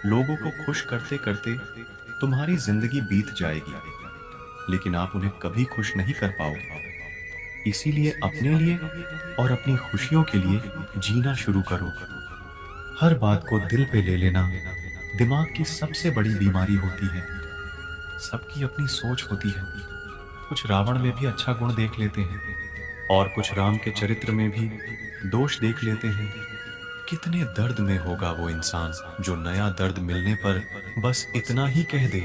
लोगों को खुश करते करते तुम्हारी जिंदगी बीत जाएगी, लेकिन आप उन्हें कभी खुश नहीं कर पाओगे। इसीलिए अपने लिए और अपनी खुशियों के लिए जीना शुरू करो। हर बात को दिल पे ले लेना दिमाग की सबसे बड़ी बीमारी होती है। सबकी अपनी सोच होती है। कुछ रावण में भी अच्छा गुण देख लेते हैं और कुछ राम के चरित्र में भी दोष देख लेते हैं। कितने दर्द में होगा वो इंसान जो नया दर्द मिलने पर बस इतना ही कह दे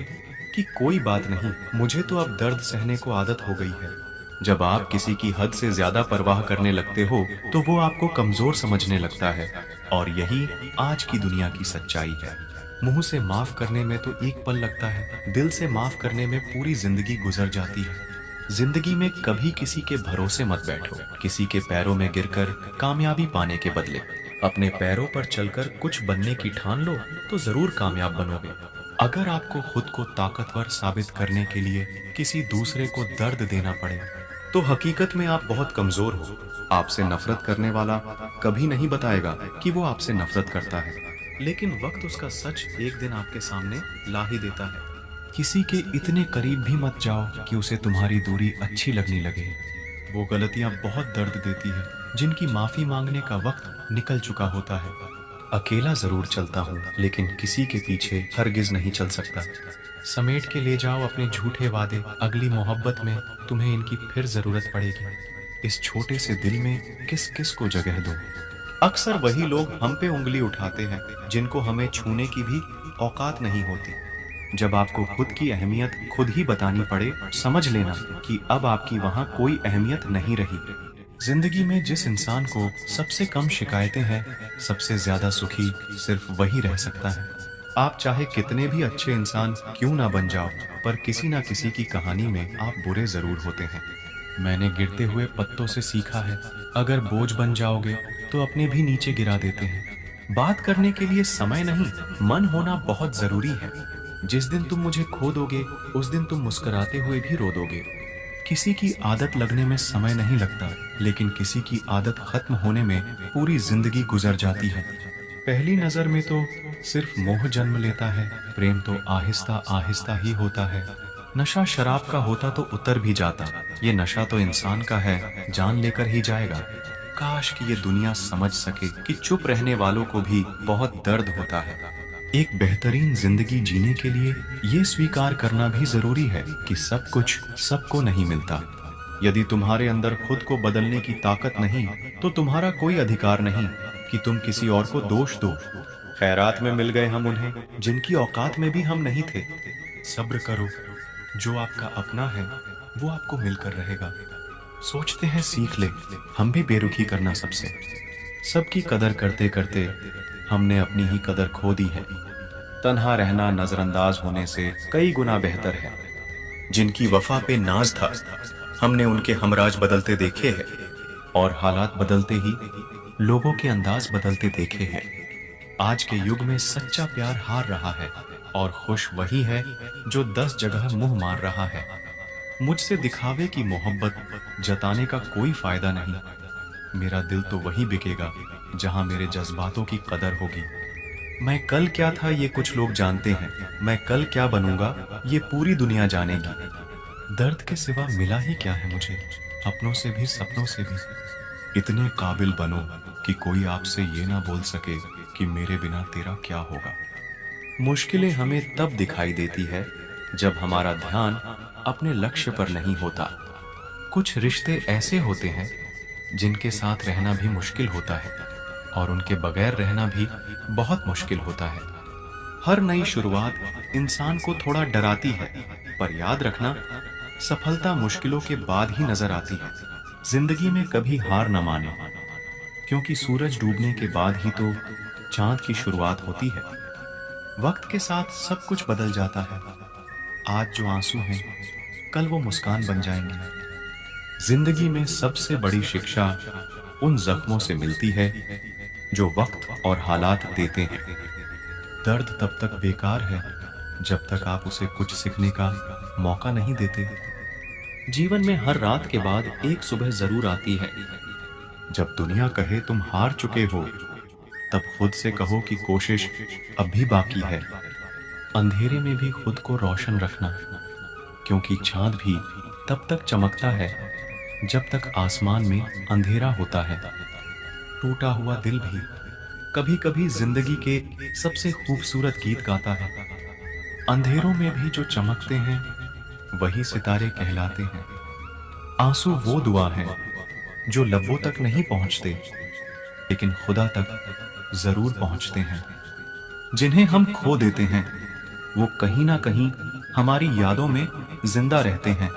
कि कोई बात नहीं, मुझे तो अब दर्द सहने को आदत हो गई है। जब आप किसी की हद से ज्यादा परवाह करने लगते हो तो वो आपको कमजोर समझने लगता है, और यही आज की दुनिया की सच्चाई है। मुंह से माफ करने में तो एक पल लगता है, दिल से माफ करने में पूरी जिंदगी गुजर जाती है। जिंदगी में कभी किसी के भरोसे मत बैठो, किसी के पैरों में गिरकर कामयाबी पाने के बदले अपने पैरों पर चलकर कुछ बनने की ठान लो तो जरूर कामयाब बनोगे। अगर आपको खुद को ताकतवर साबित करने के लिए किसी दूसरे को दर्द देना पड़े तो हकीकत में आप बहुत कमजोर हो। आपसे नफरत करने वाला कभी नहीं बताएगा कि वो आपसे नफरत करता है, लेकिन वक्त उसका सच एक दिन आपके सामने ला ही देता है। किसी के इतने करीब भी मत जाओ कि उसे तुम्हारी दूरी अच्छी लगने लगे। वो गलतियां बहुत दर्द देती है जिनकी माफी मांगने का वक्त निकल चुका होता है। अकेला जरूर चलता हूँ, लेकिन किसी के पीछे हरगिज नहीं चल सकता। समेट के ले जाओ अपने झूठे वादे, अगली मोहब्बत में तुम्हें इनकी फिर जरूरत पड़ेगी। इस छोटे से दिल में किस किस को जगह दो। अक्सर वही लोग हम पे उंगली उठाते हैं जिनको हमें छूने की भी औकात नहीं होती। जब आपको खुद की अहमियत खुद ही बतानी पड़े, समझ लेना कि अब आपकी वहां कोई अहमियत नहीं रही। जिंदगी में जिस इंसान को सबसे कम शिकायतें हैं, सबसे ज्यादा सुखी सिर्फ वही रह सकता है। आप चाहे कितने भी अच्छे इंसान क्यों ना बन जाओ, पर किसी ना किसी की कहानी में आप बुरे जरूर होते हैं। मैंने गिरते हुए पत्तों से सीखा है, अगर बोझ बन जाओगे तो अपने भी नीचे गिरा देते हैं। बात करने के लिए समय नहीं, मन होना बहुत जरूरी है। जिस दिन तुम मुझे खो दोगे उस दिन तुम मुस्कुराते हुए भी रो दोगे। किसी की आदत लगने में समय नहीं लगता, लेकिन किसी की आदत खत्म होने में पूरी जिंदगी गुजर जाती है। पहली नजर में तो सिर्फ मोह जन्म लेता है, प्रेम तो आहिस्ता आहिस्ता ही होता है। नशा शराब का होता तो उतर भी जाता, ये नशा तो इंसान का है, जान लेकर ही जाएगा। काश कि ये दुनिया समझ सके कि चुप रहने वालों को भी बहुत दर्द होता है। एक बेहतरीन जिंदगी जीने के लिए ये स्वीकार करना भी जरूरी है कि सब कुछ सबको नहीं मिलता। यदि तुम्हारे अंदर खुद को बदलने की ताकत नहीं तो तुम्हारा कोई अधिकार नहीं कि तुम किसी और को दोष दो। खैरात में मिल गए हम उन्हें जिनकी औकात में भी हम नहीं थे। सब्र करो, जो आपका अपना है वो आपको मिलकर रहेगा। सोचते हैं सीख ले, हम भी बेरुखी करना सबसे। सबकी कदर करते करते हमने अपनी ही कदर खो दी है। तन्हा रहना नजरअंदाज होने से कई गुना बेहतर है। जिनकी वफा पे नाज था, हमने उनके हमराज बदलते देखे हैं, और हालात बदलते ही लोगों के अंदाज बदलते देखे हैं। आज के युग में सच्चा प्यार हार रहा है, और खुश वही है जो 10 जगह मुंह मार रहा है। मुझसे दिखावे की मोहब्बत जताने का कोई फायदा नहीं। मेरा दिल तो वही बिकेगा जहां मेरे जज्बातों की कदर होगी। मैं कल क्या था ये कुछ लोग जानते हैं, मैं कल क्या बनूंगा ये पूरी दुनिया जानेगी। दर्द के सिवा मिला ही क्या है मुझे, अपनों से भी सपनों से भी। इतने काबिल बनो कि कोई आपसे ये ना बोल सके कि मेरे बिना तेरा क्या होगा। मुश्किलें हमें तब दिखाई देती है जब हमारा ध्यान अपने लक्ष्य पर नहीं होता। कुछ रिश्ते ऐसे होते हैं जिनके साथ रहना भी मुश्किल होता है, और उनके बगैर रहना भी बहुत मुश्किल होता है। हर नई शुरुआत इंसान को थोड़ा डराती है, पर याद रखना सफलता मुश्किलों के बाद ही नजर आती है। जिंदगी में कभी हार न माने, क्योंकि सूरज डूबने के बाद ही तो चांद की शुरुआत होती है। वक्त के साथ सब कुछ बदल जाता है। आज जो आंसू हैं कल वो मुस्कान बन जाएंगे। जिंदगी में सबसे बड़ी शिक्षा उन जख्मों से मिलती है जो वक्त और हालात देते हैं। दर्द तब तक बेकार है जब तक आप उसे कुछ सीखने का मौका नहीं देते। जीवन में हर रात के बाद एक सुबह जरूर आती है जब दुनिया कहे तुम हार चुके हो, तब खुद से कहो कि कोशिश अब भी बाकी है। अंधेरे में भी खुद को रोशन रखना, क्योंकि चांद भी तब तक चमकता है जब तक आसमान में अंधेरा होता है। टूटा हुआ दिल भी कभी कभी जिंदगी के सबसे खूबसूरत गीत गाता है। अंधेरों में भी जो चमकते हैं वही सितारे कहलाते हैं। आंसू वो दुआ है जो लबों तक नहीं पहुंचते, लेकिन खुदा तक जरूर पहुंचते हैं। जिन्हें हम खो देते हैं वो कहीं ना कहीं हमारी यादों में जिंदा रहते हैं।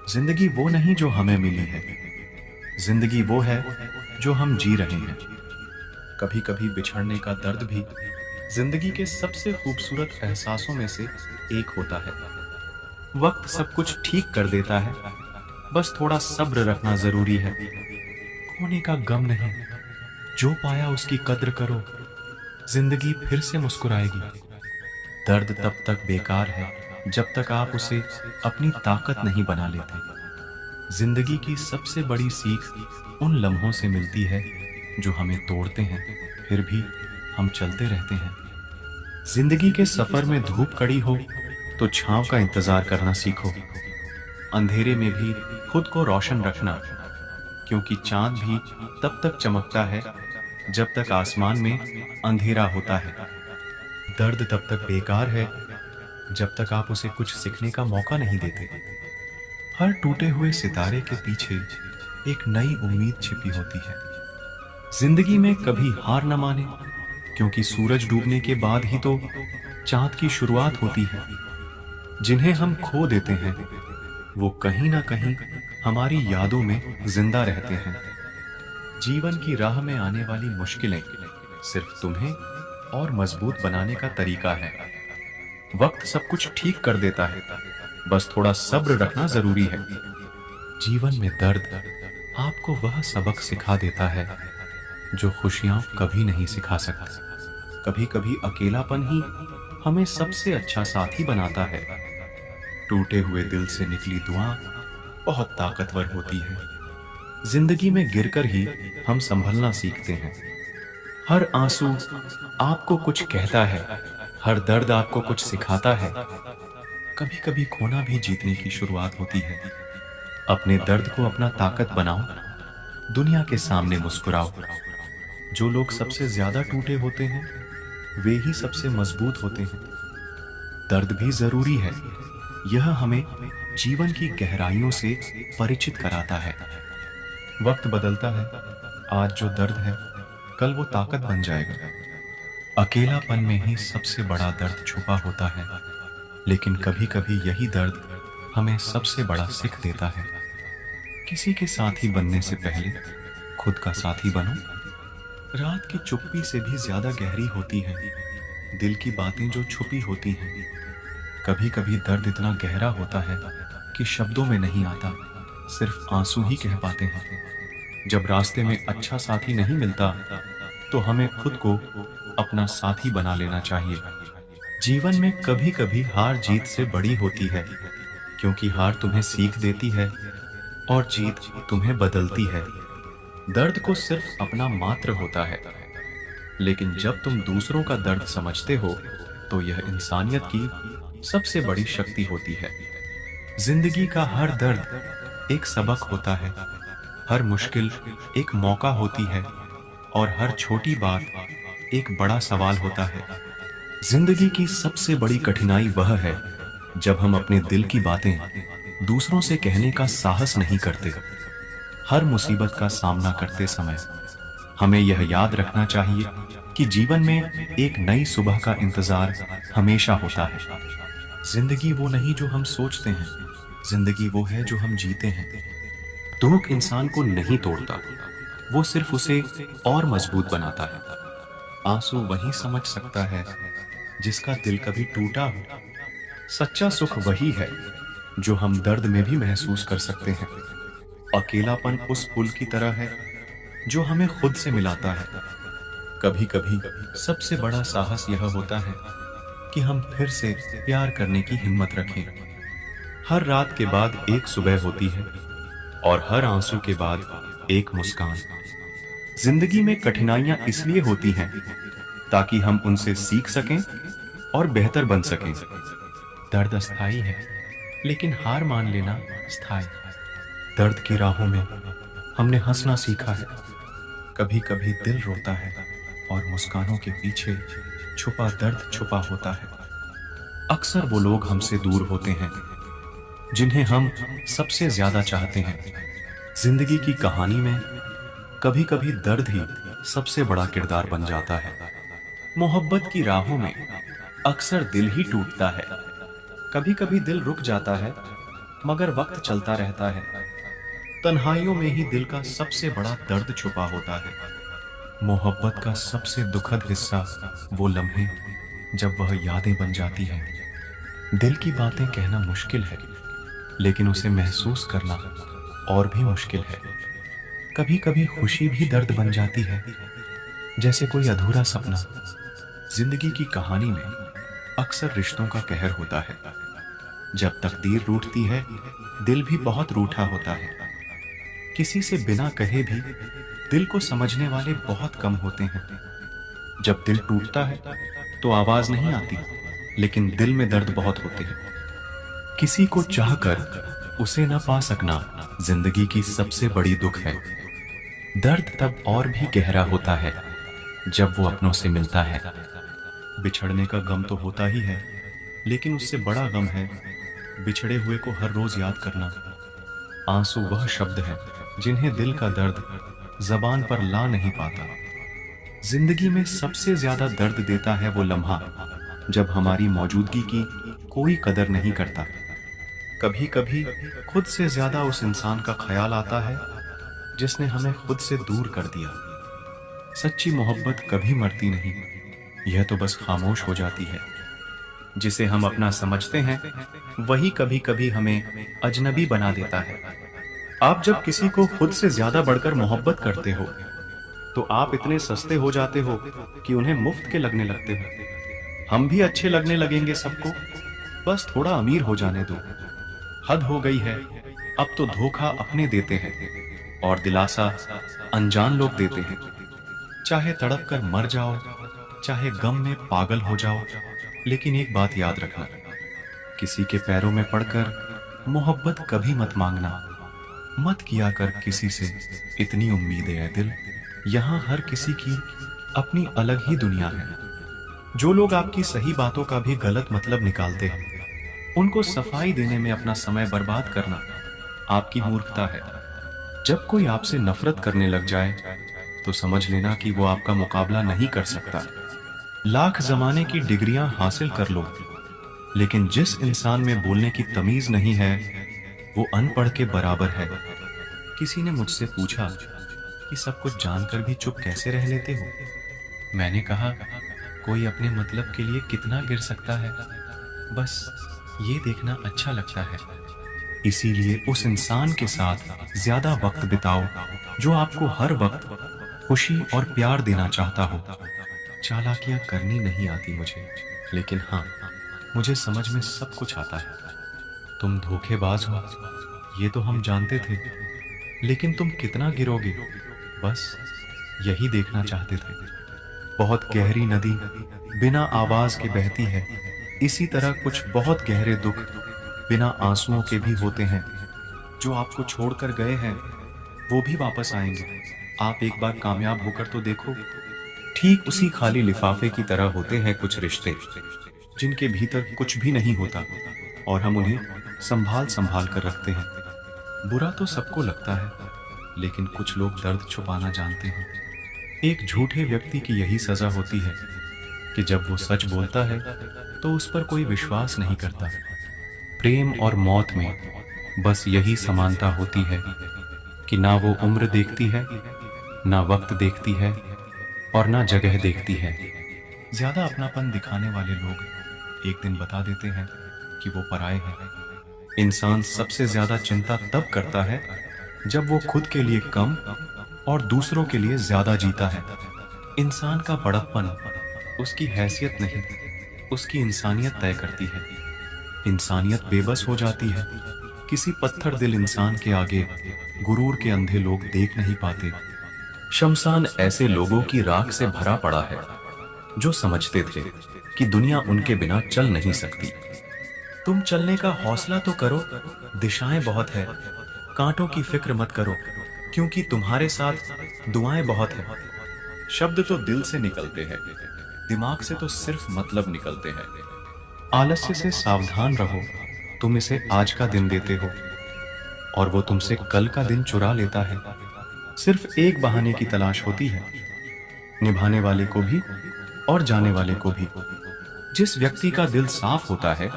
जिंदगी वो नहीं जो हमें मिली है, जिंदगी वो है जो हम जी रहे हैं। कभी कभी बिछड़ने का दर्द भी जिंदगी के सबसे खूबसूरत एहसासों में से एक होता है। वक्त सब कुछ ठीक कर देता है, बस थोड़ा सब्र रखना जरूरी है। खोने का गम नहीं, जो पाया उसकी कद्र करो, जिंदगी फिर से मुस्कुराएगी। दर्द तब तक बेकार है जब तक आप उसे अपनी ताकत नहीं बना लेते। जिंदगी की सबसे बड़ी सीख उन लम्हों से मिलती है जो हमें तोड़ते हैं, फिर भी हम चलते रहते हैं। जिंदगी के सफर में धूप कड़ी हो तो छांव का इंतजार करना सीखो। अंधेरे में भी खुद को रोशन रखना, क्योंकि चांद भी तब तक चमकता है जब तक आसमान में अंधेरा होता है। दर्द तब तक बेकार है जब तक आप उसे कुछ सीखने का मौका नहीं देते। हर टूटे हुए सितारे के पीछे एक नई उम्मीद छिपी होती है। जिंदगी में कभी हार न माने, क्योंकि सूरज डूबने के बाद ही तो चांद की शुरुआत होती है। जिन्हें हम खो देते हैं वो कहीं ना कहीं हमारी यादों में जिंदा रहते हैं। जीवन की राह में आने वाली मुश्किलें सिर्फ तुम्हें और मजबूत बनाने का तरीका है। वक्त सब कुछ ठीक कर देता है, बस थोड़ा सब्र रखना जरूरी है। जीवन में दर्द आपको वह सबक सिखा देता है जो खुशियां कभी नहीं सिखा सकती। कभी कभी अकेलापन ही हमें सबसे अच्छा साथी बनाता है। टूटे हुए दिल से निकली दुआ बहुत ताकतवर होती है। जिंदगी में गिरकर ही हम संभलना सीखते हैं। हर आंसू आपको कुछ कहता है, हर दर्द आपको कुछ सिखाता है। कभी कभी खोना भी जीतने की शुरुआत होती है। अपने दर्द को अपना ताकत बनाओ, दुनिया के सामने मुस्कुराओ। जो लोग सबसे ज्यादा टूटे होते हैं वे ही सबसे मजबूत होते हैं। दर्द भी जरूरी है, यह हमें जीवन की गहराइयों से परिचित कराता है। वक्त बदलता है, आज जो दर्द है कल वो ताकत बन जाएगा। अकेलापन में ही सबसे बड़ा दर्द छुपा होता है, लेकिन कभी कभी यही दर्द हमें सबसे बड़ा सीख देता है। किसी के साथी बनने से पहले खुद का साथी बनो। रात की चुप्पी से भी ज्यादा गहरी होती है दिल की बातें जो छुपी होती हैं। कभी कभी दर्द इतना गहरा होता है कि शब्दों में नहीं आता, सिर्फ आंसू ही कह पाते हैं। जब रास्ते में अच्छा साथी नहीं मिलता तो हमें खुद को अपना साथी बना लेना चाहिए। जीवन में कभी कभी हार जीत से बड़ी होती है, क्योंकि हार तुम्हें सीख देती है और जीत तुम्हें बदलती है। दर्द को सिर्फ अपना मात्र होता है, लेकिन जब तुम दूसरों का दर्द समझते हो तो यह इंसानियत की सबसे बड़ी शक्ति होती है। जिंदगी का हर दर्द एक सबक होता है, हर मुश्किल एक मौका होती है और हर छोटी बात एक बड़ा सवाल होता है। जिंदगी की सबसे बड़ी कठिनाई वह है जब हम अपने दिल की बातें दूसरों से कहने का साहस नहीं करते। हर मुसीबत का सामना करते समय हमें यह याद रखना चाहिए कि जीवन में एक नई सुबह का इंतजार हमेशा होता है। जिंदगी वो नहीं जो हम सोचते हैं, जिंदगी वो है जो हम जीते हैं। दुख इंसान को नहीं तोड़ता, वो सिर्फ उसे और मजबूत बनाता है। आंसू वही समझ सकता है जिसका दिल कभी टूटा हो। सच्चा सुख वही है जो हम दर्द में भी महसूस कर सकते हैं। अकेलापन उस पुल की तरह है जो हमें खुद से मिलाता है। कभी कभी सबसे बड़ा साहस यह होता है कि हम फिर से प्यार करने की हिम्मत रखें। हर रात के बाद एक सुबह होती है और हर आंसू के बाद एक मुस्कान। जिंदगी में कठिनाइयां इसलिए होती हैं ताकि हम उनसे सीख सकें और बेहतर बन सकें। दर्द अस्थाई है, लेकिन हार मान लेना स्थायी। दर्द की राहों में हमने हंसना सीखा है। कभी कभी दिल रोता है और मुस्कानों के पीछे छुपा दर्द छुपा होता है। अक्सर वो लोग हमसे दूर होते हैं जिन्हें हम सबसे ज्यादा चाहते हैं। जिंदगी की कहानी में कभी कभी दर्द ही सबसे बड़ा किरदार बन जाता है। मोहब्बत की राहों में अक्सर दिल ही टूटता है। कभी कभी दिल रुक जाता है, मगर वक्त चलता रहता है। तन्हाइयों में ही दिल का सबसे बड़ा दर्द छुपा होता है। मोहब्बत का सबसे दुखद हिस्सा वो लम्हे जब वह यादें बन जाती हैं। दिल की बातें कहना मुश्किल है, लेकिन उसे महसूस करना और भी मुश्किल है। कभी कभी खुशी भी दर्द बन जाती है, जैसे कोई अधूरा सपना। जिंदगी की कहानी में अक्सर रिश्तों का कहर होता है। जब तकदीर रूठती है, दिल भी बहुत रूठा होता है। किसी से बिना कहे भी दिल को समझने वाले बहुत कम होते हैं। जब दिल टूटता है तो आवाज नहीं आती, लेकिन दिल में दर्द बहुत होते हैं। किसी को चाहकर उसे न पा सकना जिंदगी की सबसे बड़ी दुख है। दर्द तब और भी गहरा होता है जब वो अपनों से मिलता है। बिछड़ने का गम तो होता ही है, लेकिन उससे बड़ा गम है बिछड़े हुए को हर रोज याद करना। आंसू वह शब्द है जिन्हें दिल का दर्द जबान पर ला नहीं पाता। जिंदगी में सबसे ज्यादा दर्द देता है वो लम्हा जब हमारी मौजूदगी की कोई कदर नहीं करता। कभी कभी खुद से ज्यादा उस इंसान का ख्याल आता है जिसने हमें खुद से दूर कर दिया। सच्ची मोहब्बत कभी मरती नहीं, यह तो बस खामोश हो जाती है। जिसे हम अपना समझते हैं वही कभी कभी हमें अजनबी बना देता है। आप जब किसी को खुद से ज्यादा बढ़कर मोहब्बत करते हो तो आप इतने सस्ते हो जाते हो कि उन्हें मुफ्त के लगने लगते हो। हम भी अच्छे लगने लगेंगे सबको, बस थोड़ा अमीर हो जाने दो। हद हो गई है, अब तो धोखा अपने देते हैं और दिलासा अनजान लोग देते हैं। चाहे तड़प कर मर जाओ, चाहे गम में पागल हो जाओ, लेकिन एक बात याद रखना, किसी के पैरों में पड़कर मोहब्बत कभी मत मांगना। मत किया कर किसी से इतनी उम्मीदें है दिल। यहाँ हर किसी की अपनी अलग ही दुनिया है। जो लोग आपकी सही बातों का भी गलत मतलब निकालते हैं, उनको सफाई देने में अपना समय बर्बाद करना आपकी मूर्खता है। जब कोई आपसे नफरत करने लग जाए तो समझ लेना कि वो आपका मुकाबला नहीं कर सकता। लाख जमाने की डिग्रियां हासिल कर लो, लेकिन जिस इंसान में बोलने की तमीज नहीं है वो अनपढ़ के बराबर है। किसी ने मुझसे पूछा कि सब कुछ जानकर भी चुप कैसे रह लेते हो। मैंने कहा, कोई अपने मतलब के लिए कितना गिर सकता है, बस ये देखना अच्छा लगता है। इसीलिए उस इंसान के साथ ज्यादा वक्त बिताओ जो आपको हर वक्त खुशी और प्यार देना चाहता हो। चालाकियां करनी नहीं आती मुझे, लेकिन हाँ, मुझे समझ में सब कुछ आता है। तुम धोखेबाज हो ये तो हम जानते थे, लेकिन तुम कितना गिरोगे बस यही देखना चाहते थे। बहुत गहरी नदी बिना आवाज के बहती है, इसी तरह कुछ बहुत गहरे दुख बिना आंसुओं के भी होते हैं। जो आपको छोड़कर गए हैं वो भी वापस आएंगे। आप एक बार कामयाब होकर तो देखो। ठीक उसी खाली लिफाफे की तरह होते हैं कुछ रिश्ते जिनके भीतर कुछ भी नहीं होता और हम उन्हें संभाल संभाल कर रखते हैं। बुरा तो सबको लगता है, लेकिन कुछ लोग दर्द छुपाना जानते हैं। एक झूठे व्यक्ति की यही सजा होती है कि जब वो सच बोलता है तो उस पर कोई विश्वास नहीं करता। प्रेम और मौत में बस यही समानता होती है कि ना वो उम्र देखती है, ना वक्त देखती है और ना जगह देखती है। ज्यादा अपनापन दिखाने वाले लोग एक दिन बता देते हैं कि वो पराये हैं। इंसान सबसे ज्यादा चिंता तब करता है जब वो खुद के लिए कम और दूसरों के लिए ज्यादा जीता है। इंसान का बड़प्पन उसकी हैसियत नहीं, उसकी इंसानियत तय करती है। इंसानियत बेबस हो जाती है। किसी पत्थर दिल इंसान के आगे गुरूर के अंधे लोग देख नहीं पाते। शमशान ऐसे लोगों की राख से भरा पड़ा है जो समझते थे कि दुनिया उनके बिना चल नहीं सकती। तुम चलने का हौसला तो करो, दिशाएं बहुत है। कांटों की फिक्र मत करो, क्योंकि तुम्हारे साथ दुआएं बहुत है। शब्द तो दिल से निकलते हैं, दिमाग से तो सिर्फ मतलब निकलते हैं। आलस्य से सावधान रहो, तुम इसे आज का दिन देते हो और वो तुमसे कल का दिन चुरा लेता है। सिर्फ एक बहाने की तलाश होती है, निभाने वाले को भी और जाने वाले को भी। जिस व्यक्ति का दिल साफ होता है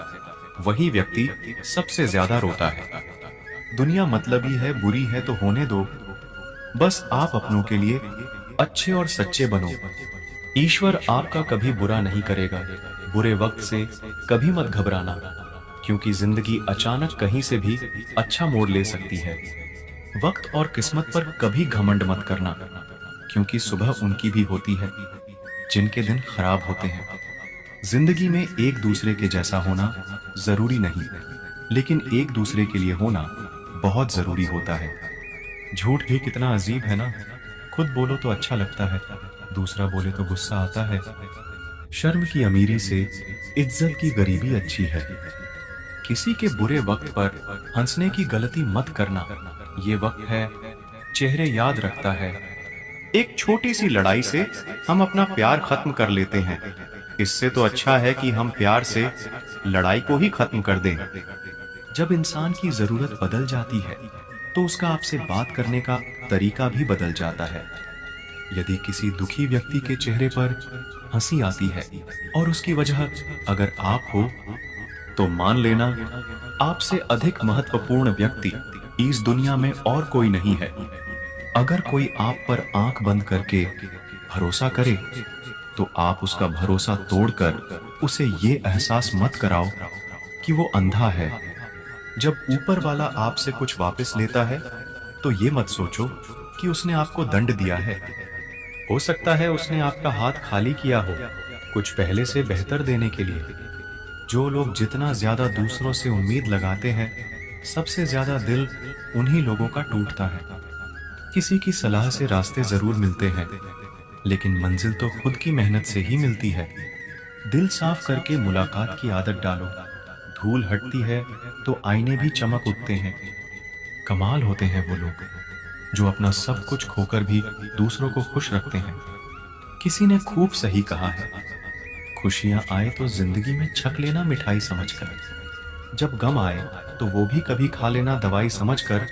वही व्यक्ति सबसे ज्यादा रोता है। दुनिया मतलबी है, बुरी है तो होने दो, बस आप अपनों के लिए अच्छे और सच्चे बनो। ईश्वर आपका कभी बुरा नहीं करेगा। बुरे वक्त से कभी मत घबराना, क्योंकि जिंदगी अचानक कहीं से भी अच्छा मोड़ ले सकती है। वक्त और किस्मत पर कभी घमंड मत करना, क्योंकि सुबह उनकी भी होती है जिनके दिन खराब होते हैं। जिंदगी में एक दूसरे के जैसा होना जरूरी नहीं, लेकिन एक दूसरे के लिए होना बहुत जरूरी होता है। झूठ भी कितना अजीब है ना। खुद बोलो तो अच्छा लगता है, दूसरा बोले तो गुस्सा आता है। शर्म की अमीरी से इज्जत की गरीबी अच्छी है। किसी के बुरे वक्त पर हंसने की गलती मत करना। ये वक्त है, चेहरे याद रखता है। एक छोटी सी लड़ाई से हम अपना प्यार खत्म कर लेते हैं। इससे तो अच्छा है कि हम प्यार से लड़ाई को ही खत्म कर दें। जब इंसान की जरूरत बदल जाती है तो उसका आपसे बात करने का तरीका भी बदल जाता है। यदि किसी दुखी व्यक्ति के चेहरे पर हंसी आती है और उसकी वजह अगर आप हो, तो मान लेना आपसे अधिक महत्वपूर्ण व्यक्ति इस दुनिया में और कोई नहीं है। अगर कोई आप पर आंख बंद करके भरोसा करे, तो आप उसका भरोसा तोड़कर उसे ये एहसास मत कराओ कि वो अंधा है। जब ऊपर वाला आपसे कुछ वापस लेता है, तो ये मत सोचो कि उसने आपको दंड दिया है। हो सकता है उसने आपका हाथ खाली किया हो, कुछ पहले से बेहतर देने के लिए। जो लोग जितना ज्यादा दूसरों से उम्मीद लगाते हैं, सबसे ज्यादा दिल उन्हीं लोगों का टूटता है। किसी की सलाह से रास्ते जरूर मिलते हैं, लेकिन मंजिल तो खुद की मेहनत से ही मिलती है। दिल साफ करके मुलाकात की आदत डालो। धूल हटती है तो आईने भी चमक उठते हैं। कमाल होते हैं वो लोग जो अपना सब कुछ खोकर भी दूसरों को खुश रखते हैं। किसी ने खूब सही कहा है, खुशियां आए तो जिंदगी में छक लेना मिठाई समझकर, जब गम आए तो वो भी कभी खा लेना दवाई समझकर।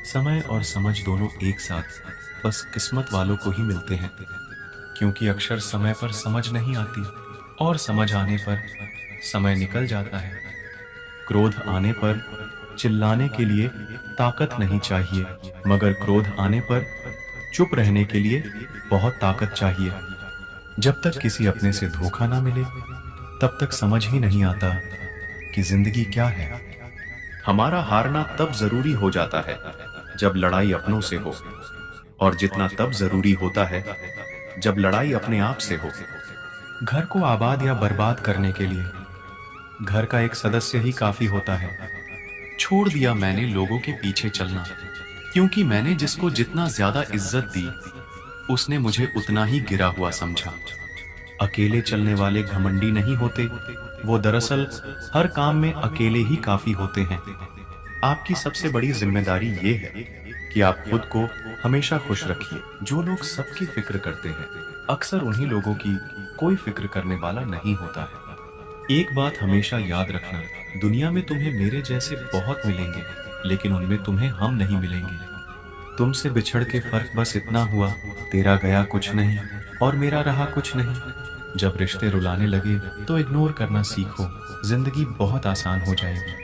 समय और समझ दोनों एक साथ बस किस्मत वालों को ही मिलते हैं, क्योंकि अक्सर समय पर समझ नहीं आती और समझ आने पर समय निकल जाता है। क्रोध आने पर चिल्लाने के लिए ताकत नहीं चाहिए, मगर क्रोध आने पर चुप रहने के लिए बहुत ताकत चाहिए। जब तक किसी अपने से धोखा ना मिले, तब तक समझ ही नहीं आता कि जिंदगी क्या है। हमारा हारना तब जरूरी हो जाता है जब लड़ाई अपनों से हो, और जितना तब जरूरी होता है जब लड़ाई अपने आप से हो। घर को आबाद या बर्बाद करने के लिए घर का एक सदस्य ही काफी होता है। छोड़ दिया मैंने लोगों के पीछे चलना, क्योंकि मैंने जिसको जितना ज्यादा इज्जत दी, उसने मुझे उतना ही गिरा हुआ समझा। अकेले चलने वाले घमंडी नहीं होते, वो दरअसल हर काम में अकेले ही काफी होते हैं। आपकी सबसे बड़ी जिम्मेदारी ये है कि आप खुद को हमेशा खुश रखिए। जो लोग सबकी फिक्र करते हैं, अक्सर उन्हीं लोगों की कोई फिक्र करने वाला नहीं होता है। एक बात हमेशा याद रखना, दुनिया में तुम्हें मेरे जैसे बहुत मिलेंगे, लेकिन उनमें तुम्हें हम नहीं मिलेंगे। तुमसे बिछड़ के फर्क बस इतना हुआ, तेरा गया कुछ नहीं और मेरा रहा कुछ नहीं। जब रिश्ते रुलाने लगे तो इग्नोर करना सीखो, जिंदगी बहुत आसान हो जाएगी।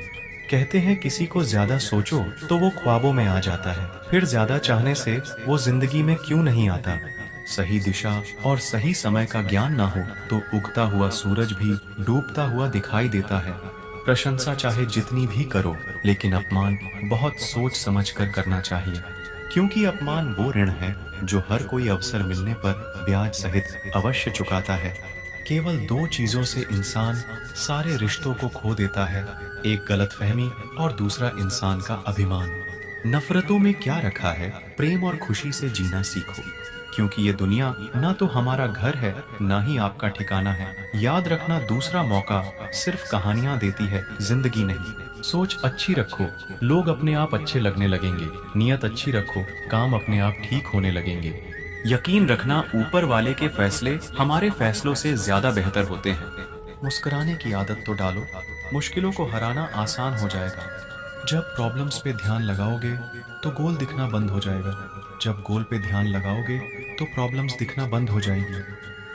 कहते हैं किसी को ज्यादा सोचो तो वो ख्वाबों में आ जाता है, फिर ज्यादा चाहने से वो जिंदगी में क्यों नहीं आता। सही दिशा और सही समय का ज्ञान ना हो तो उगता हुआ सूरज भी डूबता हुआ दिखाई देता है। प्रशंसा चाहे जितनी भी करो, लेकिन अपमान बहुत सोच समझ कर करना चाहिए, क्योंकि अपमान वो ऋण है जो हर कोई अवसर मिलने पर ब्याज सहित अवश्य चुकाता है। केवल दो चीजों से इंसान सारे रिश्तों को खो देता है, एक गलतफहमी और दूसरा इंसान का अभिमान। नफरतों में क्या रखा है, प्रेम और खुशी से जीना सीखो, क्योंकि ये दुनिया ना तो हमारा घर है, ना ही आपका ठिकाना है। याद रखना, दूसरा मौका सिर्फ कहानियां देती है, जिंदगी नहीं। सोच अच्छी रखो, लोग अपने आप अच्छे लगने लगेंगे। नियत अच्छी रखो, काम अपने आप ठीक होने लगेंगे। यकीन रखना, ऊपर वाले के फैसले हमारे फैसलों से ज्यादा बेहतर होते हैं। मुस्कुराने की आदत तो डालो, मुश्किलों को हराना आसान हो जाएगा। जब प्रॉब्लम्स पे ध्यान लगाओगे तो गोल दिखना बंद हो जाएगा। जब गोल पे ध्यान लगाओगे तो प्रॉब्लम्स दिखना बंद हो जाएगी।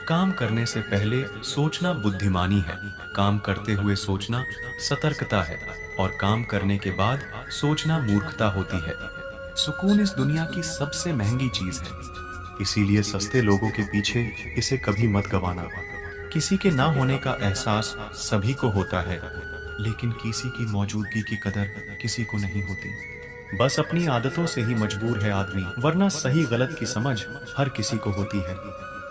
काम करने से पहले सोचना बुद्धिमानी है, काम करते हुए सोचना सतर्कता है, और काम करने के बाद सोचना मूर्खता होती है। सुकून इस दुनिया की सबसे महंगी चीज है, इसीलिए सस्ते लोगों के पीछे इसे कभी मत गंवाना। किसी के ना होने का एहसास सभी को होता है, लेकिन किसी की मौजूदगी की कदर किसी को नहीं होती। बस अपनी आदतों से ही मजबूर है आदमी, वरना सही गलत की समझ हर किसी को होती है।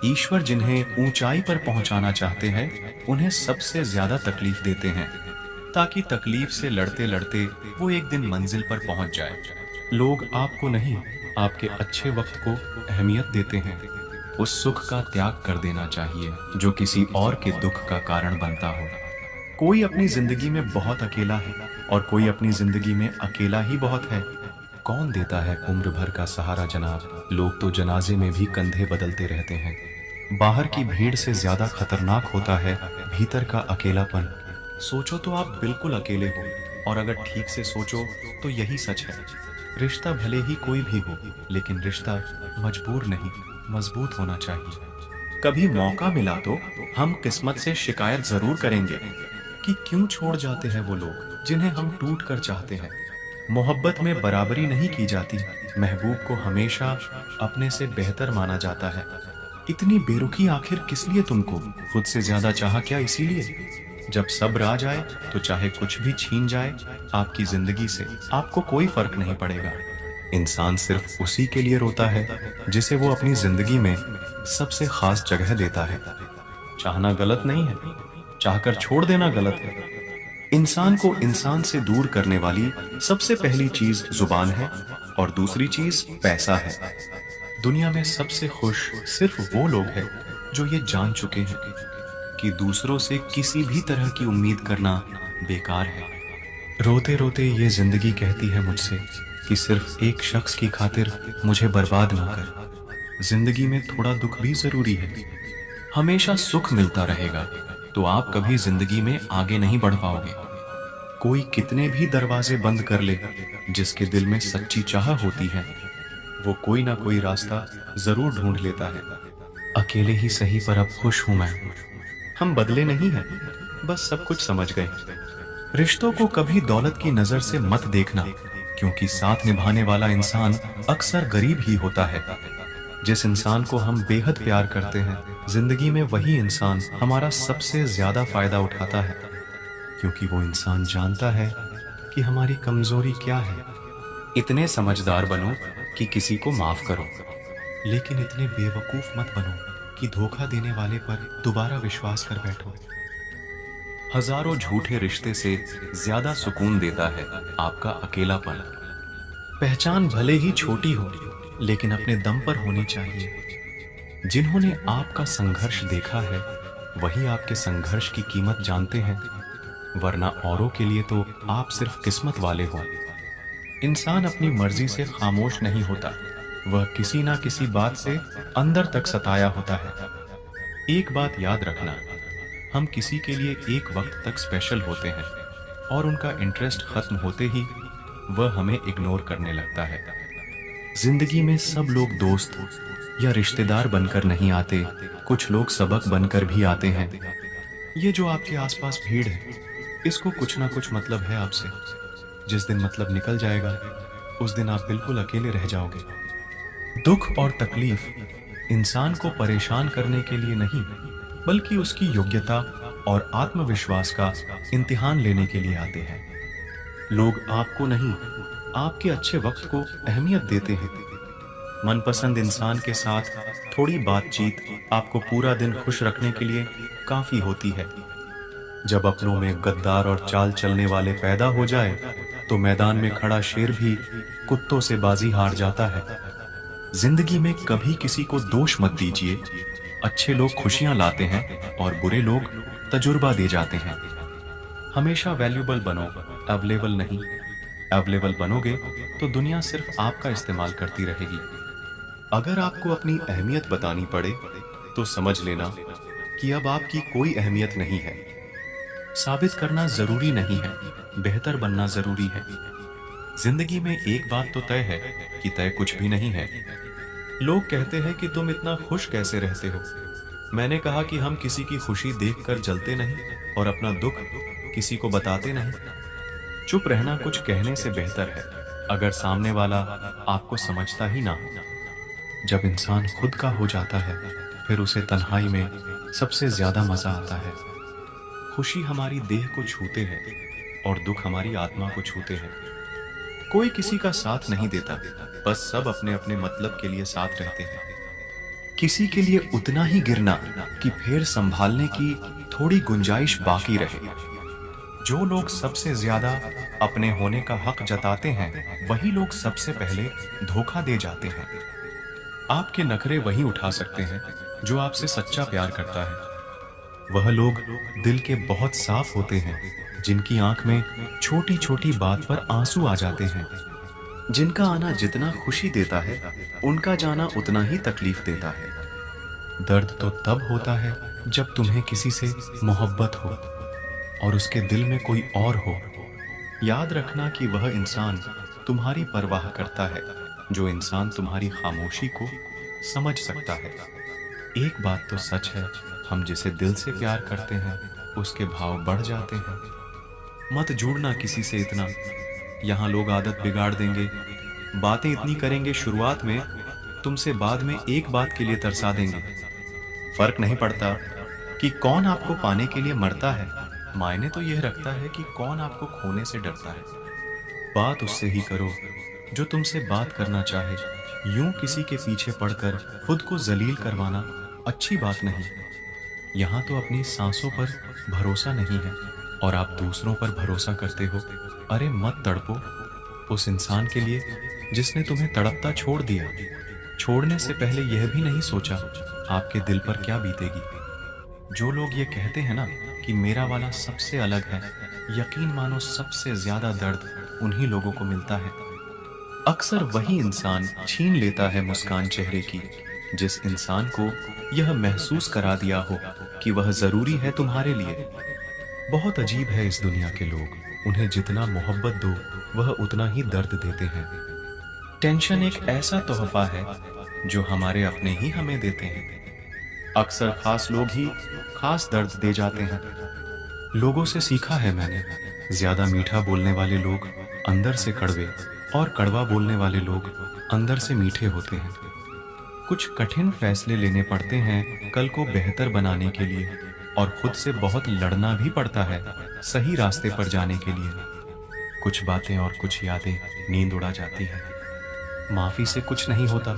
ईश्वर जिन्हें ऊंचाई पर पहुंचाना चाहते हैं, उन्हें सबसे ज्यादा तकलीफ देते हैं, ताकि तकलीफ से लड़ते लड़ते वो एक दिन मंजिल पर पहुंच जाए। लोग आपको नहीं, आपके अच्छे वक्त को अहमियत देते हैं। उस सुख का त्याग कर देना चाहिए जो किसी और के दुख का कारण बनता हो। कोई अपनी जिंदगी में बहुत अकेला है, और कोई अपनी जिंदगी में अकेला ही बहुत है। कौन देता है उम्र भर का सहारा जनाब, लोग तो जनाजे में भी कंधे बदलते रहते हैं। बाहर की भीड़ से ज्यादा खतरनाक होता है भीतर का अकेलापन। सोचो तो आप बिल्कुल अकेले हो, और अगर ठीक से सोचो तो यही सच है। रिश्ता भले ही कोई भी हो, लेकिन रिश्ता मजबूर नहीं, मजबूत होना चाहिए। कभी मौका मिला तो हम किस्मत से शिकायत जरूर करेंगे कि क्यों छोड़ जाते हैं वो लोग जिन्हें हम टूट कर चाहते हैं। मोहब्बत में बराबरी नहीं की जाती, महबूब को हमेशा अपने से बेहतर माना जाता है। इतनी बेरुखी आखिर किस लिए तुमको, खुद से ज्यादा चाहा क्या इसीलिए? जब सब्र आ जाए तो चाहे कुछ भी छीन जाए आपकी जिंदगी से, आपको कोई फर्क नहीं पड़ेगा। इंसान सिर्फ उसी के लिए रोता है जिसे वो अपनी जिंदगी में सबसे खास जगह देता है। चाहना गलत नहीं है, चाहकर छोड़ देना गलत है। इंसान को इंसान से दूर करने वाली सबसे पहली चीज जुबान है, और दूसरी चीज पैसा है। दुनिया में सबसे खुश सिर्फ वो लोग हैं जो ये जान चुके हैं कि दूसरों से किसी भी तरह की उम्मीद करना बेकार है। रोते रोते ये जिंदगी कहती है मुझसे कि सिर्फ एक शख्स की खातिर मुझे बर्बाद ना कर। जिंदगी में थोड़ा दुख भी जरूरी है। हमेशा सुख मिलता रहेगा तो आप कभी जिंदगी में आगे नहीं बढ़ पाओगे। कोई कितने भी दरवाजे बंद कर ले, जिसके दिल में सच्ची चाह होती है वो कोई ना कोई रास्ता जरूर ढूंढ लेता है। अकेले ही सही पर अब खुश हूं मैं। हम बदले नहीं हैं, बस सब कुछ समझ गए। रिश्तों को कभी दौलत की नजर से मत देखना, क्योंकि साथ निभाने वाला इंसान अक्सर गरीब ही होता है। जिस इंसान को हम बेहद प्यार करते हैं, जिंदगी में वही इंसान हमारा सबसे ज्यादा फायदा उठाता है, क्योंकि वो इंसान जानता है कि हमारी कमजोरी क्या है। इतने समझदार बनो कि किसी को माफ करो, लेकिन इतने बेवकूफ मत बनो कि धोखा देने वाले पर दोबारा विश्वास कर बैठो। हजारों झूठे रिश्ते से ज्यादा सुकून देता है आपका अकेलापन। पहचान भले ही छोटी हो, लेकिन अपने दम पर होनी चाहिए। जिन्होंने आपका संघर्ष देखा है वही आपके संघर्ष की कीमत जानते हैं, वरना औरों के लिए तो आप सिर्फ किस्मत वाले हो। इंसान अपनी मर्जी से खामोश नहीं होता, वह किसी ना किसी बात से अंदर तक सताया होता है। एक बात याद रखना, हम किसी के लिए एक वक्त तक स्पेशल होते हैं, और उनका इंटरेस्ट खत्म होते ही वह हमें इग्नोर करने लगता है। जिंदगी में सब लोग दोस्त या रिश्तेदार बनकर नहीं आते, कुछ लोग सबक बनकर भी आते हैं। ये जो आपके आसपास भीड़ है, इसको कुछ ना कुछ मतलब है आपसे। जिस दिन मतलब निकल जाएगा, उस दिन आप बिल्कुल अकेले रह जाओगे। दुख और तकलीफ इंसान को परेशान करने के लिए नहीं, बल्कि उसकी योग्यता और आत्मविश्वास का इम्तिहान लेने के लिए आते हैं। लोग आपको नहीं, आपके अच्छे वक्त को अहमियत देते हैं। मनपसंद इंसान के साथ थोड़ी बातचीत आपको पूरा दिन खुश रखने के लिए काफी होती है। जब अपनों में गद्दार और चाल चलने वाले पैदा हो जाए, तो मैदान में खड़ा शेर भी कुत्तों से बाजी हार जाता है। जिंदगी में कभी किसी को दोष मत दीजिए। अच्छे लोग खुशियां लाते हैं और बुरे लोग तजुर्बा दे जाते हैं। हमेशा वैल्यूबल बनो, अवेलेबल नहीं। अवेलेबल बनोगे तो दुनिया सिर्फ आपका इस्तेमाल करती रहेगी। अगर आपको अपनी अहमियत बतानी पड़े तो समझ लेना कि अब आपकी कोई अहमियत नहीं है। साबित करना जरूरी नहीं है, बेहतर बनना जरूरी है। जिंदगी में एक बात तो तय है कि तय कुछ भी नहीं है। लोग कहते हैं कि तुम इतना खुश कैसे रहते हो। मैंने कहा कि हम किसी की खुशी देखकर जलते नहीं और अपना दुख किसी को बताते नहीं। चुप रहना कुछ कहने से बेहतर है, अगर सामने वाला आपको समझता ही ना। जब इंसान खुद का हो जाता है फिर उसे तन्हाई में सबसे ज्यादा मजा आता है। खुशी हमारी देह को छूते हैं और दुख हमारी आत्मा को छूते हैं। कोई किसी का साथ नहीं देता, बस सब अपने अपने मतलब के लिए साथ रहते हैं। किसी के लिए उतना ही गिरना कि फिर संभालने की थोड़ी गुंजाइश बाकी रहे। जो लोग सबसे ज्यादा अपने होने का हक जताते हैं वही लोग सबसे पहले धोखा दे जाते हैं। आपके नखरे वही उठा सकते हैं जो आपसे सच्चा प्यार करता है। वह लोग दिल के बहुत साफ होते हैं जिनकी आंख में छोटी छोटी बात पर आंसू आ जाते हैं। जिनका आना जितना खुशी देता है उनका जाना उतना ही तकलीफ देता है। दर्द तो तब होता है जब तुम्हें किसी से मोहब्बत हो और उसके दिल में कोई और हो। याद रखना कि वह इंसान तुम्हारी परवाह करता है, जो इंसान तुम्हारी खामोशी को समझ सकता है। एक बात तो सच है, हम जिसे दिल से प्यार करते हैं उसके भाव बढ़ जाते हैं। मत जुड़ना किसी से इतना, यहाँ लोग आदत बिगाड़ देंगे। बातें इतनी करेंगे शुरुआत में, तुमसे बाद में एक बात के लिए तरसा देंगे। फर्क नहीं पड़ता कि कौन आपको पाने के लिए मरता है, मायने तो यह रखता है कि कौन आपको खोने से डरता है। बात उससे ही करो जो तुमसे बात करना चाहे। यूं किसी के पीछे पड़कर खुद को जलील करवाना अच्छी बात नहीं। यहाँ तो अपनी सांसों पर भरोसा नहीं है और आप दूसरों पर भरोसा करते हो। अरे मत तड़पो उस इंसान के लिए जिसने तुम्हें तड़पता छोड़ दिया। छोड़ने से पहले यह भी नहीं सोचा आपके दिल पर क्या बीतेगी। जो लोग ये कहते हैं ना कि मेरा वाला सबसे अलग है, यकीन मानो सबसे ज्यादा दर्द उन्हीं लोगों को मिलता है। अक्सर वही इंसान छीन लेता है मुस्कान चेहरे की जिस इंसान को यह महसूस करा दिया हो कि वह जरूरी है तुम्हारे लिए। बहुत अजीब है इस दुनिया के लोग, उन्हें जितना मोहब्बत दो वह उतना ही दर्द देते हैं। टेंशन एक ऐसा तोहफा है जो हमारे अपने ही हमें देते हैं। अक्सर खास लोग ही खास दर्द दे जाते हैं। लोगों से सीखा है मैंने, ज्यादा मीठा बोलने वाले लोग अंदर से कड़वे और कड़वा बोलने वाले लोग अंदर से मीठे होते हैं। कुछ कठिन फैसले लेने पड़ते हैं कल को बेहतर बनाने के लिए, और खुद से बहुत लड़ना भी पड़ता है सही रास्ते पर जाने के लिए। कुछ बातें और कुछ यादें नींद उड़ा जाती है। माफी से कुछ नहीं होता,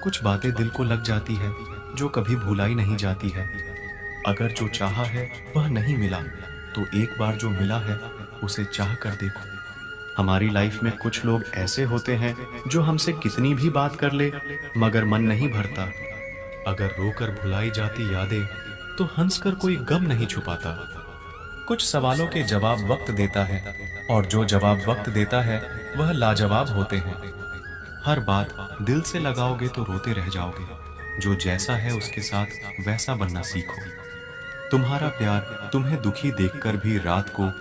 कुछ बातें दिल को लग जाती है जो कभी भुलाई नहीं जाती है। अगर जो चाहा है वह नहीं मिला तो एक बार जो मिला है उसे चाह कर देखो। हमारी लाइफ में कुछ लोग ऐसे होते हैं जो हमसे कितनी भी बात कर ले मगर मन नहीं भरता। अगर रोकर भुलाई जाती यादें तो हंसकर कोई गम नहीं छुपाता। कुछ सवालों के जवाब वक्त देता है और जो जवाब वक्त देता है वह लाजवाब होते हैं। हर बात दिल से लगाओगे तो रोते रह जाओगे। जो जैसा है उसके साथ वैसा बनना सीखो। तुम्हारा प्यार तुम्हें दुखी देखकर भी रात को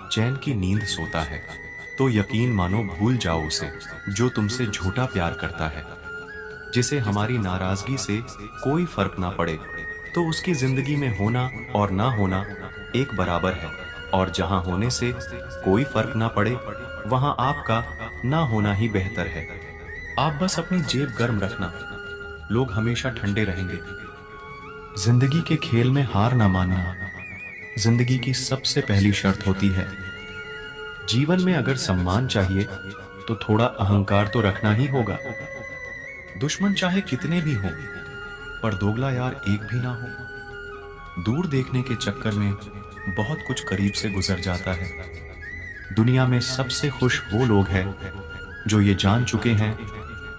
चैन की नींद सोता है तो यकीन मानो भूल जाओ उसे जो तुमसे झूठा प्यार करता है। जिसे हमारी नाराजगी से कोई फर्क ना पड़े तो उसकी जिंदगी में होना और ना होना एक बराबर है, और जहां होने से कोई फर्क ना पड़े वहां आपका ना होना ही बेहतर है। आप बस अपनी जेब गर्म रखना, लोग हमेशा ठंडे रहेंगे। जिंदगी के खेल में हार ना मानना जिंदगी की सबसे पहली शर्त होती है। जीवन में अगर सम्मान चाहिए तो थोड़ा अहंकार तो रखना ही होगा। दुश्मन चाहे कितने भी हों पर दोगला यार एक भी ना हो। दूर देखने के चक्कर में बहुत कुछ करीब से गुजर जाता है। दुनिया में सबसे खुश वो लोग हैं जो ये जान चुके हैं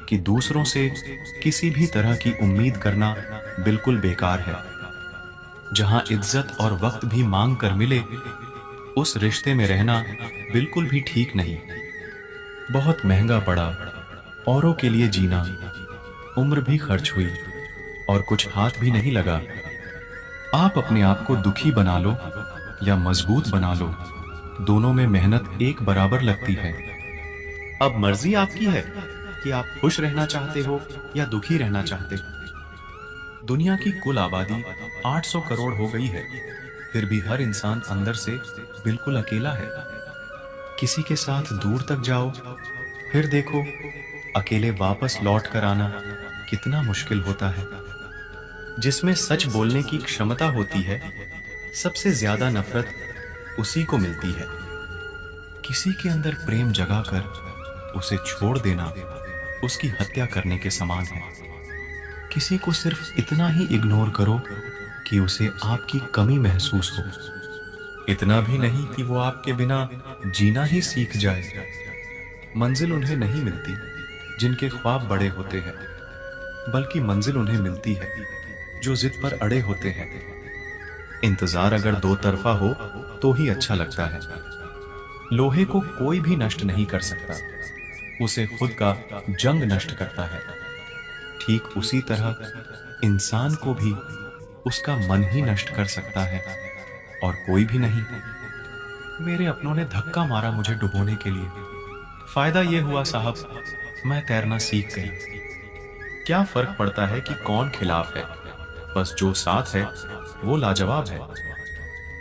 कि दूसरों से किसी भी तरह की उम्मीद करना बिल्कुल बेकार है। जहां इज्जत और वक्त भी मांग कर मिले, उस रिश्ते में रहना बिल्कुल भी ठीक नहीं। बहुत महंगा पड़ा औरों के लिए जीना, उम्र भी खर्च हुई और कुछ हाथ भी नहीं लगा। आप अपने आप को दुखी बना लो या मजबूत बना लो, दोनों में मेहनत एक बराबर लगती है। अब मर्जी आपकी है कि आप खुश रहना चाहते हो या दुखी रहना चाहते हो। दुनिया की कुल आबादी 800 करोड़ हो गई है, फिर भी हर इंसान अंदर से बिल्कुल अकेला है। किसी के साथ दूर तक जाओ, फिर देखो अकेले वापस लौट कर आना कितना मुश्किल होता है। जिसमें सच बोलने की क्षमता होती है, सबसे ज्यादा नफरत उसी को मिलती है। किसी के अंदर प्रेम जगाकर उसे छोड़ देना उसकी हत्या करने के समान है। किसी को सिर्फ इतना ही इग्नोर करो कि उसे आपकी कमी महसूस हो, इतना भी नहीं कि वो आपके बिना जीना ही सीख जाए। मंजिल उन्हें नहीं मिलती जिनके ख्वाब बड़े होते हैं, बल्कि मंजिल उन्हें मिलती है जो जिद पर अड़े होते हैं। इंतजार अगर दो तरफा हो तो ही अच्छा लगता है। लोहे को कोई भी नष्ट नहीं कर सकता, उसे खुद का जंग नष्ट करता है। ठीक उसी तरह इंसान को भी उसका मन ही नष्ट कर सकता है और कोई भी नहीं। मेरे अपनों ने धक्का मारा मुझे डुबोने के लिए। फायदा यह हुआ साहब, मैं तैरना सीख गई। क्या फर्क पड़ता है कि कौन खिलाफ है, बस जो साथ है वो लाजवाब है।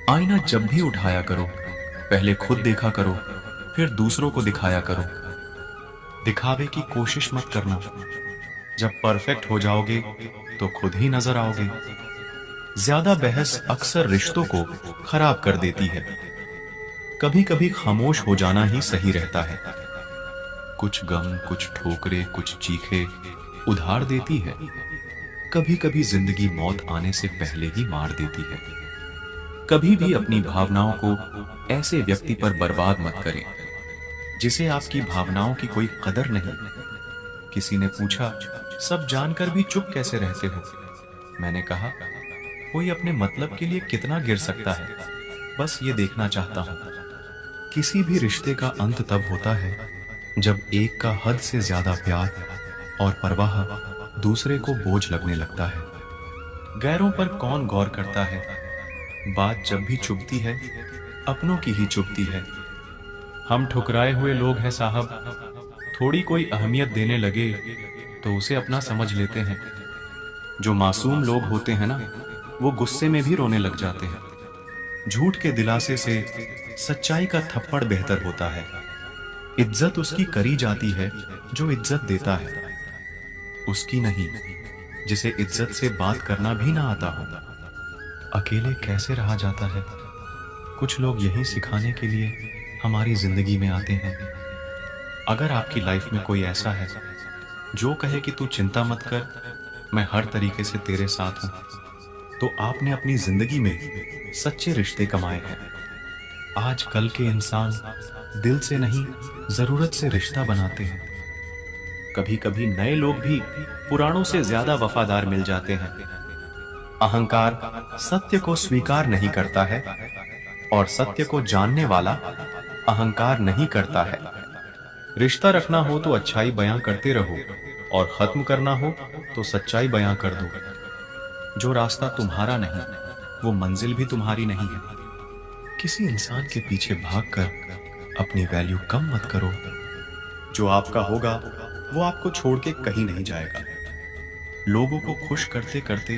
आईना जब भी उठाया करो, पहले खुद देखा करो, फिर दूसरों को दिखाया करो। दिखावे की कोशिश मत करना। जब परफेक्ट हो जाओगे तो खुद ही नजर आओगे। ज्यादा बहस अक्सर रिश्तों को खराब कर देती है। कभी कभी खामोश हो जाना ही सही रहता है। कुछ गम, कुछ ठोकरे, कुछ चीखे उधार देती है। कभी कभी जिंदगी मौत आने से पहले ही मार देती है। कभी भी अपनी भावनाओं को ऐसे व्यक्ति पर बर्बाद मत करें जिसे आपकी भावनाओं की कोई कदर नहीं। किसी ने पूछा, सब जानकर भी चुप कैसे रहते हो? मैंने कहा, कोई अपने मतलब के लिए कितना गिर सकता है, बस ये देखना चाहता हूं। किसी भी रिश्ते का अंत तब होता है जब एक का हद से ज्यादा प्यार और परवाह दूसरे को बोझ लगने लगता है। गैरों पर कौन गौर करता है? बात जब भी चुभती है, अपनों की ही चुभती है। हम ठुकराए हुए लोग हैं साहब। थोड़ी कोई अहमियत देने लगे तो उसे अपना समझ लेते हैं। जो मासूम लोग होते हैं ना, वो गुस्से में भी रोने लग जाते हैं। झूठ के दिलासे से सच्चाई का थप्पड़ बेहतर होता है। इज्जत उसकी करी जाती है जो इज्जत देता है, उसकी नहीं जिसे इज्जत से बात करना भी ना आता हो। अकेले कैसे रहा जाता है? कुछ लोग यही सिखाने के लिए हमारी जिंदगी में आते हैं। अगर आपकी लाइफ में कोई ऐसा है जो कहे कि तू चिंता मत कर, मैं हर तरीके से तेरे साथ हूं, तो आपने अपनी जिंदगी में सच्चे रिश्ते कमाए हैं। आजकल के इंसान दिल से नहीं, जरूरत से रिश्ता बनाते हैं। कभी कभी नए लोग भी पुरानों से ज्यादा वफादार मिल जाते हैं। अहंकार सत्य को स्वीकार नहीं करता है और सत्य को जानने वाला अहंकार नहीं करता है। रिश्ता रखना हो तो अच्छाई बयां करते रहो और खत्म करना हो तो सच्चाई बयां कर दो। जो रास्ता तुम्हारा नहीं, वो मंजिल भी तुम्हारी नहीं है। किसी इंसान के पीछे भागकर अपनी वैल्यू कम मत करो। जो आपका होगा वो आपको छोड़ के कहीं नहीं जाएगा। लोगों को खुश करते करते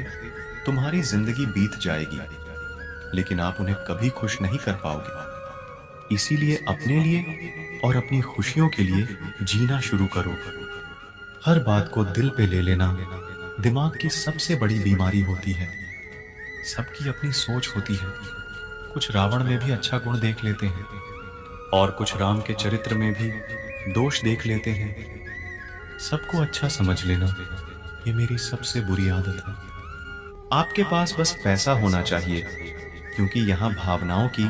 तुम्हारी जिंदगी बीत जाएगी, लेकिन आप उन्हें कभी खुश नहीं कर पाओगे। इसीलिए अपने लिए और अपनी खुशियों के लिए जीना शुरू करो। हर बात को दिल पे ले लेना दिमाग की सबसे बड़ी बीमारी होती है। सबकी अपनी सोच होती है। कुछ रावण में भी अच्छा गुण देख लेते हैं और कुछ राम के चरित्र में भी दोष देख लेते हैं। सबको अच्छा समझ लेना ये मेरी सबसे बुरी आदत है। आपके पास बस पैसा होना चाहिए, क्योंकि यहाँ भावनाओं की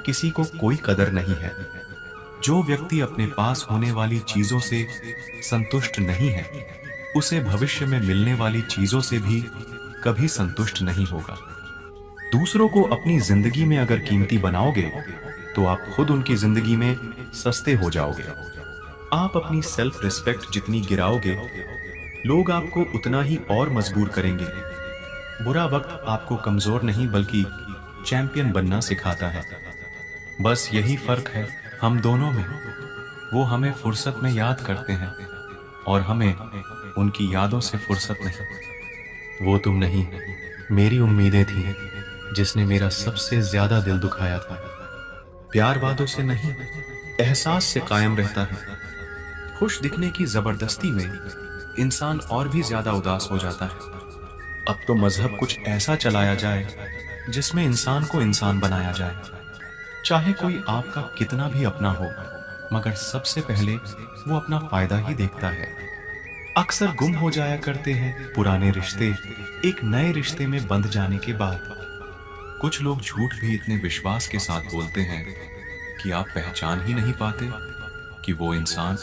किसी को कोई कदर नहीं है। जो व्यक्ति अपने पास होने वाली चीजों से संतुष्ट नहीं है, उसे भविष्य में मिलने वाली चीजों से भी कभी संतुष्ट नहीं होगा। दूसरों को अपनी जिंदगी में अगर कीमती बनाओगे, तो आप खुद उनकी जिंदगी में सस्ते हो जाओगे। आप अपनी सेल्फ रिस्पेक्ट जितनी गिराओगे, लोग आपको उतना ही और मजबूर करेंगे। बुरा वक्त आपको कमजोर नहीं बल्कि चैंपियन बनना सिखाता है। बस यही फर्क है हम दोनों में। वो हमें फुर्सत में याद करते हैं और हमें उनकी यादों से फुर्सत नहीं। वो तुम नहीं, मेरी उम्मीदें थी जिसने मेरा सबसे ज्यादा दिल दुखाया था। प्यार वादों से नहीं, एहसास से कायम रहता है। खुश दिखने की जबरदस्ती में इंसान और भी ज्यादा उदास हो जाता है। अब तो मजहब कुछ ऐसा चलाया जाए जिसमें इंसान को इंसान बनाया जाए। चाहे कोई आपका कितना भी अपना हो, मगर सबसे पहले वो अपना फायदा ही देखता है। अक्सर गुम हो जाया करते हैं पुराने रिश्ते एक नए रिश्ते में बंध जाने के बाद। कुछ लोग झूठ भी इतने विश्वास के साथ बोलते हैं कि आप पहचान ही नहीं पाते कि वो इंसान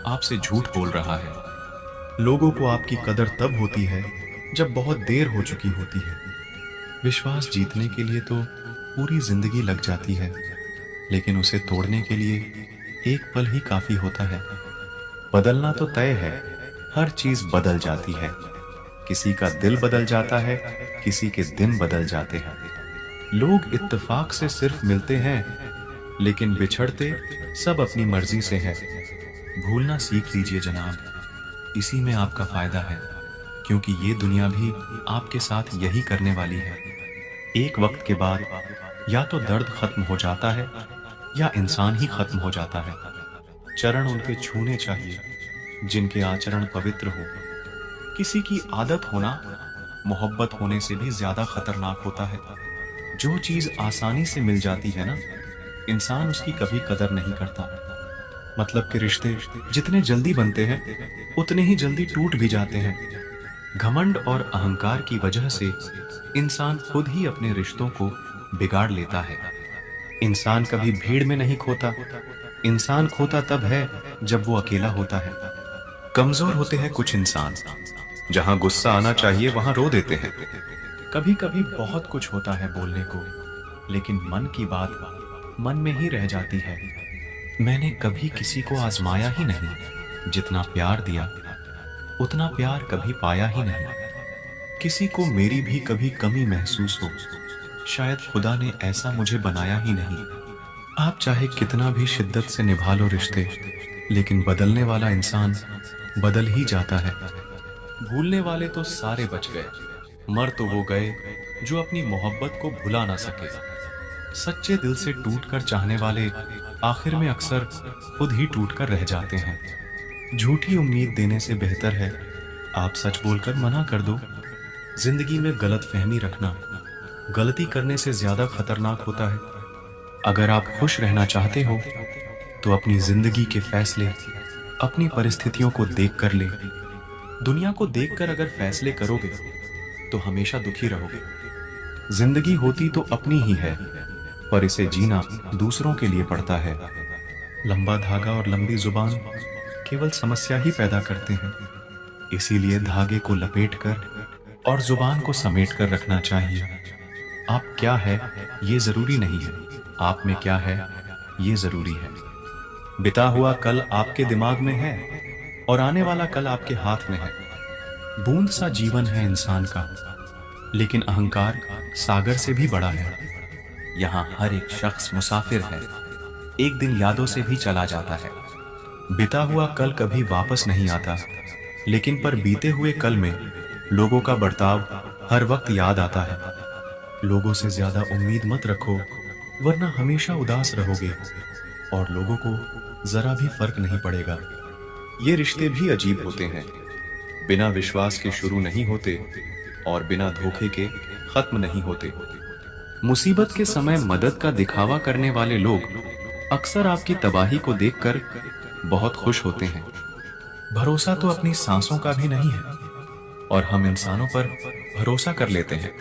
आपसे झूठ बोल रहा है। लोगों को आपकी कदर तब होती है जब बहुत देर हो चुकी होती है। विश्वास जीतने के लिए तो पूरी जिंदगी लग जाती है, लेकिन उसे तोड़ने के लिए एक पल ही काफी होता है। बदलना तो तय है, हर चीज बदल जाती है। किसी का दिल बदल जाता है, किसी के दिन बदल जाते हैं। लोग इत्तेफाक से सिर्फ मिलते हैं, लेकिन बिछड़ते सब अपनी मर्जी से है। भूलना सीख लीजिए जनाब, इसी में आपका फायदा है, क्योंकि ये दुनिया भी आपके साथ यही करने वाली है। एक वक्त के बाद या तो दर्द खत्म हो जाता है या इंसान ही खत्म हो जाता है। चरण उनके छूने चाहिए जिनके आचरण पवित्र हो। किसी की आदत होना मोहब्बत होने से भी ज्यादा खतरनाक होता है। जो चीज आसानी से मिल जाती है ना, इंसान उसकी कभी कदर नहीं करता। मतलब के रिश्ते जितने जल्दी बनते हैं उतने ही जल्दी टूट भी जाते हैं। घमंड और अहंकार की वजह से इंसान खुद ही अपने रिश्तों को बिगाड़ लेता है। इंसान कभी भीड़ में नहीं खोता, इंसान खोता तब है जब वो अकेला होता है। कमजोर होते हैं कुछ इंसान, जहां गुस्सा आना चाहिए वहां रो देते हैं। कभी कभी बहुत कुछ होता है बोलने को, लेकिन मन की बात मन में ही रह जाती है। मैंने कभी किसी को आजमाया ही नहीं, जितना प्यार दिया उतना प्यार कभी पाया ही नहीं। किसी को मेरी भी कभी कमी महसूस हो, शायद खुदा ने ऐसा मुझे बनाया ही नहीं। आप चाहे कितना भी शिद्दत से निभा लो रिश्ते, लेकिन बदलने वाला इंसान बदल ही जाता है। भूलने वाले तो सारे बच गए, मर तो वो गए जो अपनी मोहब्बत को भुला ना सके। सच्चे दिल से टूटकर चाहने वाले आखिर में अक्सर खुद ही टूटकर रह जाते हैं। झूठी उम्मीद देने से बेहतर है आप सच बोलकर मना कर दो। जिंदगी में गलत फहमी रखना गलती करने से ज्यादा खतरनाक होता है। अगर आप खुश रहना चाहते हो तो अपनी जिंदगी के फैसले अपनी परिस्थितियों को देख कर ले। दुनिया को देखकर अगर फैसले करोगे तो हमेशा दुखी रहोगे। जिंदगी होती तो अपनी ही है, पर इसे जीना दूसरों के लिए पड़ता है। लंबा धागा और लंबी जुबान केवल समस्या ही पैदा करते हैं। इसीलिए धागे को लपेटकर और जुबान को समेट कर रखना चाहिए। आप क्या है ये जरूरी नहीं है, आप में क्या है ये जरूरी है। बिता हुआ कल आपके दिमाग में है और आने वाला कल आपके हाथ में है। बूंद सा जीवन है इंसान का, लेकिन अहंकार सागर से भी बड़ा है। यहाँ हर एक शख्स मुसाफिर है, एक दिन यादों से भी चला जाता है। बिता हुआ कल कभी वापस नहीं आता, लेकिन पर बीते हुए कल में लोगों का बर्ताव हर वक्त याद आता है। लोगों से ज्यादा उम्मीद मत रखो, वरना हमेशा उदास रहोगे और लोगों को जरा भी फर्क नहीं पड़ेगा। ये रिश्ते भी अजीब होते हैं, बिना विश्वास के शुरू नहीं होते और बिना धोखे के खत्म नहीं होते। मुसीबत के समय मदद का दिखावा करने वाले लोग अक्सर आपकी तबाही को देखकर बहुत खुश होते हैं। भरोसा तो अपनी सांसों का भी नहीं है और हम इंसानों पर भरोसा कर लेते हैं।